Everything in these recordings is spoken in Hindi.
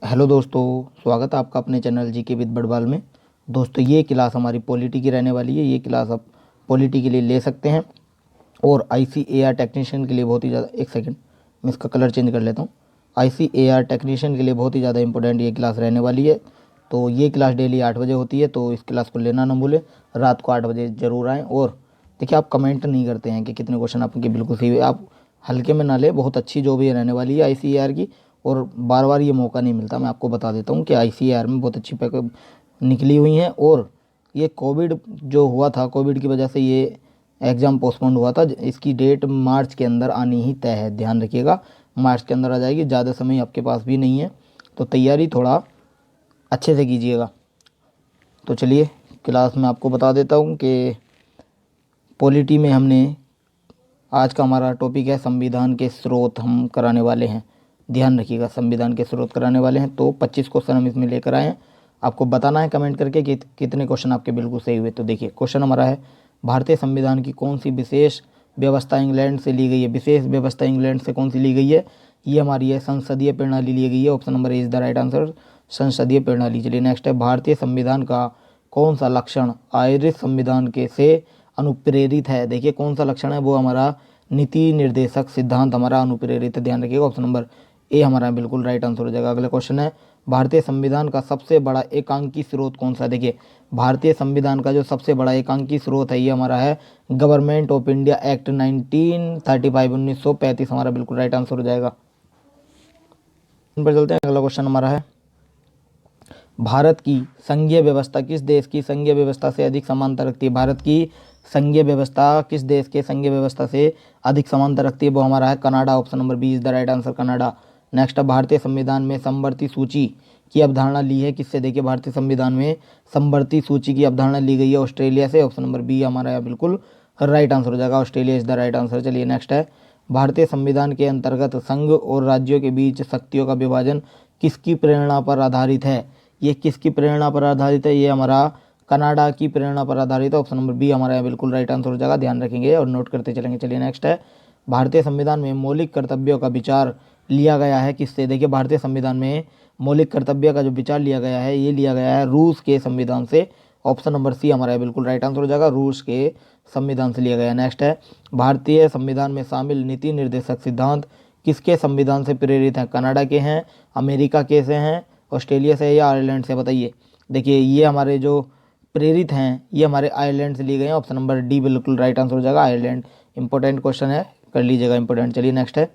हेलो दोस्तों, स्वागत है आपका अपने चैनल जीके विद बड़वाल में। दोस्तों, ये क्लास हमारी पॉलिटी की रहने वाली है। ये क्लास आप पॉलिटी के लिए ले सकते हैं और आईसीएआर टेक्नीशियन के लिए बहुत ही ज़्यादा, एक सेकंड मैं इसका कलर चेंज कर लेता हूँ। आईसीएआर टेक्नीशियन के लिए बहुत ही ज़्यादा इंपॉर्टेंट ये क्लास रहने वाली है। तो ये क्लास डेली 8 बजे होती है, तो इस क्लास को लेना ना भूलें। रात को 8 बजे ज़रूर आएँ। और देखिए, आप कमेंट नहीं करते हैं कि कितने क्वेश्चन आपके बिल्कुल सही हुए। आप हल्के में ना ले, बहुत अच्छी जो भी रहने वाली है आईसीएआर की। और बार बार ये मौका नहीं मिलता। मैं आपको बता देता हूँ कि आईसीएआर में बहुत अच्छी पैक निकली हुई हैं। और ये कोविड जो हुआ था, कोविड की वजह से ये एग्ज़ाम पोस्टपोन हुआ था। इसकी डेट मार्च के अंदर आनी ही तय है, ध्यान रखिएगा। मार्च के अंदर आ जाएगी। ज़्यादा समय आपके पास भी नहीं है, तो तैयारी थोड़ा अच्छे से कीजिएगा। तो चलिए, क्लास में आपको बता देता हूँ कि पॉलिटी में हमने आज का हमारा टॉपिक है संविधान के स्रोत हम कराने वाले हैं। ध्यान रखिएगा, संविधान के स्रोत कराने वाले हैं। तो 25 क्वेश्चन हम इसमें लेकर आए हैं। आपको बताना है कमेंट करके कि कितने क्वेश्चन आपके बिल्कुल सही हुए। तो देखिए, क्वेश्चन हमारा है, भारतीय संविधान की कौन सी विशेष व्यवस्था इंग्लैंड से ली गई है। विशेष व्यवस्था इंग्लैंड से कौन सी ली गई है? ये हमारी है संसदीय प्रणाली ली गई है। Option number A is the right answer, संसदीय प्रणाली। चलिए नेक्स्ट है, भारतीय संविधान का कौन सा लक्षण आयरिश संविधान के से अनुप्रेरित है? देखिए, कौन सा लक्षण है? वो हमारा नीति निर्देशक सिद्धांत हमारा अनुप्रेरित है। ध्यान रखिएगा, ऑप्शन नंबर ए हमारा बिल्कुल राइट आंसर हो जाएगा। अगला क्वेश्चन है, भारतीय संविधान का सबसे बड़ा एकांकी स्रोत कौन सा है? देखिए, भारतीय संविधान का जो सबसे बड़ा एकांकी स्रोत है, ये हमारा है गवर्नमेंट ऑफ इंडिया एक्ट 1935 1935 हमारा बिल्कुल राइट आंसर हो जाएगा। पर चलते हैं, अगला क्वेश्चन हमारा है, भारत की संघीय व्यवस्था किस देश की संघीय व्यवस्था से अधिक समानता रखती है? भारत की संघीय व्यवस्था किस देश के संघीय व्यवस्था से अधिक समानता रखती है? वो हमारा है Canada. Option number B is the right answer, Canada. Next, भारतीय संविधान में समवर्ती सूची की अवधारणा ली है किससे? देखिए, भारतीय संविधान में समवर्ती सूची की अवधारणा ली गई है ऑस्ट्रेलिया से। ऑप्शन नंबर बी हमारा बिल्कुल राइट आंसर हो जाएगा, Australia is the right answer. चलिए नेक्स्ट है, भारतीय संविधान के अंतर्गत संघ और राज्यों के बीच शक्तियों का विभाजन किसकी प्रेरणा पर आधारित है? ये किसकी प्रेरणा पर आधारित है? ये हमारा कनाडा की प्रेरणा पर आधारित है। ऑप्शन नंबर बी हमारा बिल्कुल राइट आंसर हो जाएगा। ध्यान रखेंगे और नोट करते चलेंगे। चलिए नेक्स्ट है, भारतीय संविधान में मौलिक कर्तव्यों का विचार लिया गया है किससे? देखिए, भारतीय संविधान में मौलिक कर्तव्य का जो विचार लिया गया है, ये लिया गया है रूस के संविधान से। ऑप्शन नंबर सी हमारा बिल्कुल राइट आंसर हो जाएगा, रूस के संविधान से लिया गया है। नेक्स्ट है, भारतीय संविधान में शामिल नीति निर्देशक सिद्धांत किसके संविधान से प्रेरित हैं? कनाडा के हैं, अमेरिका के से हैं, ऑस्ट्रेलिया से या आयरलैंड से? बताइए। देखिए, ये हमारे जो प्रेरित हैं, ये हमारे आयरलैंड से लिए गए हैं। ऑप्शन नंबर डी बिल्कुल राइट आंसर हो जाएगा, आयरलैंड। इंपॉर्टेंट क्वेश्चन है, कर लीजिएगा इंपॉर्टेंट। चलिए नेक्स्ट है,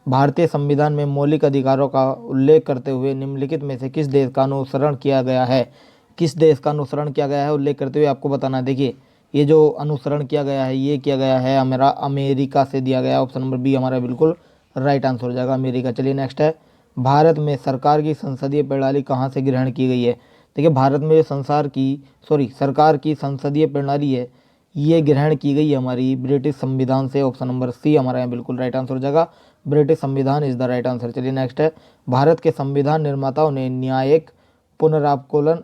भारतीय संविधान में मौलिक अधिकारों का उल्लेख करते हुए निम्नलिखित में से किस देश का अनुसरण किया गया है? किस देश का अनुसरण किया गया है उल्लेख करते हुए? आपको बताना है। देखिए, ये जो अनुसरण किया गया है, ये किया गया है हमारा अमेरिका से दिया गया है। ऑप्शन नंबर बी हमारा बिल्कुल राइट आंसर हो जाएगा, अमेरिका। चलिए नेक्स्ट है, भारत में सरकार की संसदीय प्रणाली कहाँ से ग्रहण की गई है? देखिए, भारत में सरकार की संसदीय प्रणाली है, ये ग्रहण की गई है हमारी ब्रिटिश संविधान से। ऑप्शन नंबर सी हमारा यहाँ बिल्कुल राइट आंसर हो जाएगा, ब्रिटिश संविधान इज द राइट आंसर। चलिए नेक्स्ट है, भारत के संविधान निर्माताओं ने न्यायिक पुनरावलोकन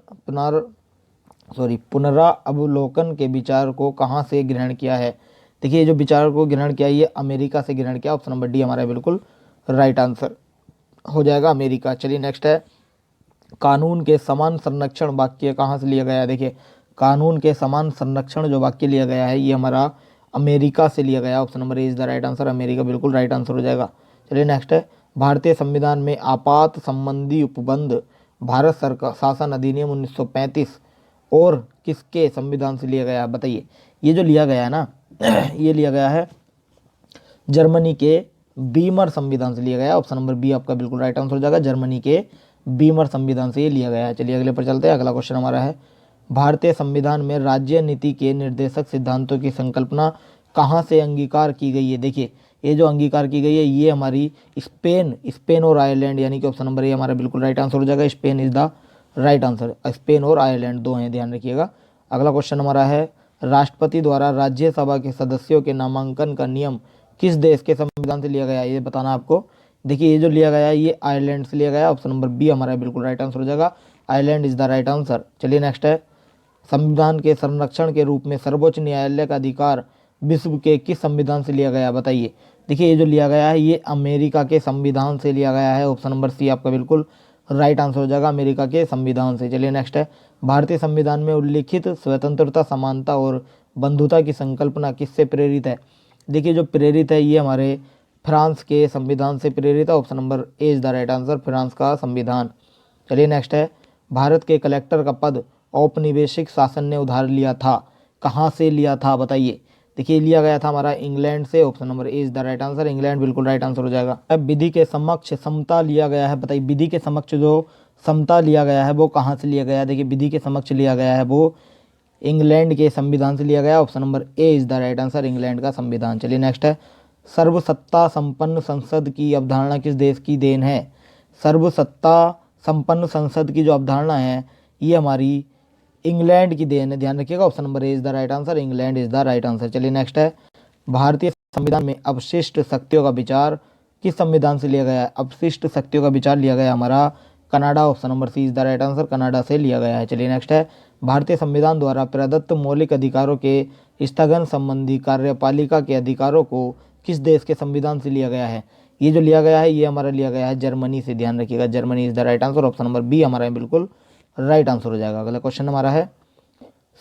पुनरावलोकन के विचार को कहाँ से ग्रहण किया है? देखिए, ये जो विचार को ग्रहण किया, ये अमेरिका से ग्रहण किया। ऑप्शन नंबर डी हमारा बिल्कुल राइट आंसर हो जाएगा, अमेरिका। चलिए नेक्स्ट है, कानून के समान संरक्षण वाक्य कहाँ से लिया गया है? देखिए, कानून के समान संरक्षण जो वाक्य लिया गया है, ये हमारा अमेरिका से लिया गया। Option number A is the right answer, America बिल्कुल राइट आंसर हो जाएगा। चलिए नेक्स्ट है, भारतीय संविधान में आपात संबंधी उपबंध भारत सरकार शासन अधिनियम 1935 और किसके संविधान से लिया गया है? बताइए। ये जो लिया गया है ना ये लिया गया है जर्मनी के बीमर संविधान से लिया गया है। ऑप्शन नंबर बी आपका बिल्कुल राइट आंसर हो जाएगा, जर्मनी के बीमर संविधान से ये लिया गया है। चलिए अगले पर चलते हैं। अगला क्वेश्चन हमारा है, भारतीय संविधान में राज्य नीति के निर्देशक सिद्धांतों की संकल्पना कहाँ से अंगीकार की गई है? देखिए, ये जो अंगीकार की गई है, ये हमारी स्पेन और आयरलैंड, यानी कि ऑप्शन नंबर ए हमारा बिल्कुल राइट आंसर हो जाएगा, Spain is the right answer. Spain और आयरलैंड दो हैं, ध्यान रखिएगा। अगला क्वेश्चन हमारा है, राष्ट्रपति द्वारा राज्यसभा के सदस्यों के नामांकन का नियम किस देश के संविधान से लिया गया है? ये बताना आपको। देखिए, ये जो लिया गया है, ये आयरलैंड से लिया गया है। ऑप्शन नंबर बी हमारा बिल्कुल राइट आंसर हो जाएगा, Ireland is the right answer. चलिए नेक्स्ट है, संविधान के संरक्षण के रूप में सर्वोच्च न्यायालय का अधिकार विश्व के किस संविधान से लिया गया? बताइए। देखिए ये जो लिया गया है ये अमेरिका के संविधान से लिया गया है। ऑप्शन नंबर सी आपका बिल्कुल राइट आंसर हो जाएगा, अमेरिका के संविधान से। चलिए नेक्स्ट है, भारतीय संविधान में उल्लिखित स्वतंत्रता, समानता और बंधुता की संकल्पना किससे प्रेरित है? देखिए जो प्रेरित है ये हमारे फ्रांस के संविधान से प्रेरित है। Option number A is the right answer, France का संविधान। चलिए नेक्स्ट है, भारत के कलेक्टर का पद औपनिवेशिक शासन ने उधार लिया था, कहाँ से लिया था बताइए? देखिए लिया गया था हमारा इंग्लैंड से। Option number A is the right answer, England बिल्कुल राइट आंसर हो जाएगा। अब विधि के समक्ष समता लिया गया है, बताइए विधि के समक्ष जो समता लिया गया है वो कहाँ से लिया गया है? देखिए विधि के समक्ष लिया गया है वो इंग्लैंड के संविधान से लिया गया। Option number A is the right answer, England का संविधान। चलिए नेक्स्ट है, सर्वसत्ता संपन्न संसद की अवधारणा किस देश की देन है? सर्वसत्ता संपन्न संसद की जो अवधारणा है ये हमारी इंग्लैंड की देन है, ध्यान रखिएगा। Option number A is the right answer, England is the right answer. चलिए नेक्स्ट है, भारतीय संविधान में अवशिष्ट शक्तियों का विचार किस संविधान से लिया गया है? अवशिष्ट शक्तियों का विचार लिया गया हमारा Canada. Option number C is the right answer, Canada से लिया गया है। चलिए नेक्स्ट है, भारतीय संविधान द्वारा प्रदत्त मौलिक अधिकारों के स्थगन संबंधी कार्यपालिका के अधिकारों को किस देश के संविधान से लिया गया है? ये जो लिया गया है ये हमारा लिया गया है जर्मनी से, ध्यान रखिएगा, Germany is the right answer. Option number B हमारा बिल्कुल राइट आंसर हो जाएगा। अगला क्वेश्चन हमारा है,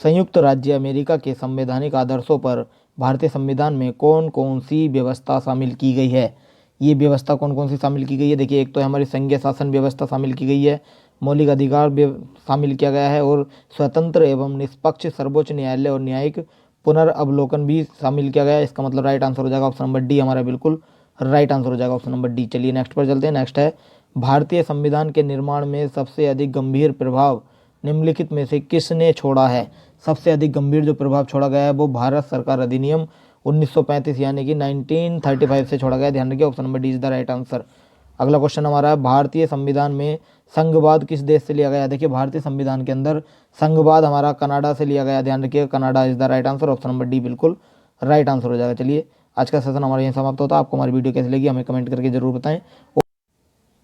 संयुक्त राज्य अमेरिका के संवैधानिक आदर्शों पर भारतीय संविधान में कौन कौन सी व्यवस्था शामिल की गई है? ये व्यवस्था कौन कौन सी शामिल की गई है? देखिए एक तो हमारी संघीय शासन व्यवस्था शामिल की गई है, मौलिक अधिकार शामिल किया गया है और स्वतंत्र एवं निष्पक्ष सर्वोच्च न्यायालय और न्यायिक पुनर्अवलोकन भी शामिल किया गया है। इसका मतलब राइट आंसर हो जाएगा ऑप्शन नंबर डी हमारा बिल्कुल राइट आंसर हो जाएगा, ऑप्शन नंबर डी। चलिए नेक्स्ट पर चलते हैं। नेक्स्ट है, भारतीय संविधान के निर्माण में सबसे अधिक गंभीर प्रभाव निम्नलिखित में से किसने छोड़ा है? सबसे अधिक गंभीर जो प्रभाव छोड़ा गया है वो भारत सरकार अधिनियम 1935 यानी कि 1935 से छोड़ा गया, ध्यान रखिए। Option number D is the right answer. अगला क्वेश्चन हमारा है, भारतीय संविधान में संघवाद किस देश से लिया गया? देखिए भारतीय संविधान के अंदर संघवाद हमारा कनाडा से लिया गया, ध्यान रखिए, Canada is the right answer. Option number D बिल्कुल राइट आंसर हो जाएगा। चलिए आज का सेशन हमारा यहीं समाप्त होता है। आपको हमारी वीडियो कैसी लगी हमें कमेंट करके जरूर बताएं।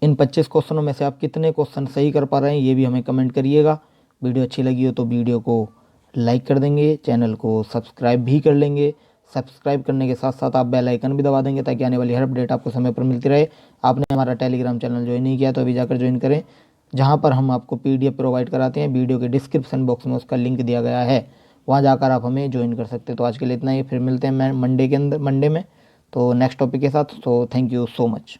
इन 25 क्वेश्चनों में से आप कितने क्वेश्चन सही कर पा रहे हैं ये भी हमें कमेंट करिएगा। वीडियो अच्छी लगी हो तो वीडियो को लाइक कर देंगे, चैनल को सब्सक्राइब भी कर लेंगे। सब्सक्राइब करने के साथ साथ आप बेल आइकन भी दबा देंगे ताकि आने वाली हर अपडेट आपको समय पर मिलती रहे। आपने हमारा टेलीग्राम चैनल ज्वाइन नहीं किया तो अभी जाकर ज्वाइन करें, जहाँ पर हम आपको PDF प्रोवाइड कराते हैं। वीडियो के डिस्क्रिप्शन बॉक्स में उसका लिंक दिया गया है, वहाँ जाकर आप हमें ज्वाइन कर सकते हैं। तो आज के लिए इतना ही, फिर मिलते हैं मंडे में तो नेक्स्ट टॉपिक के साथ। तो थैंक यू सो मच।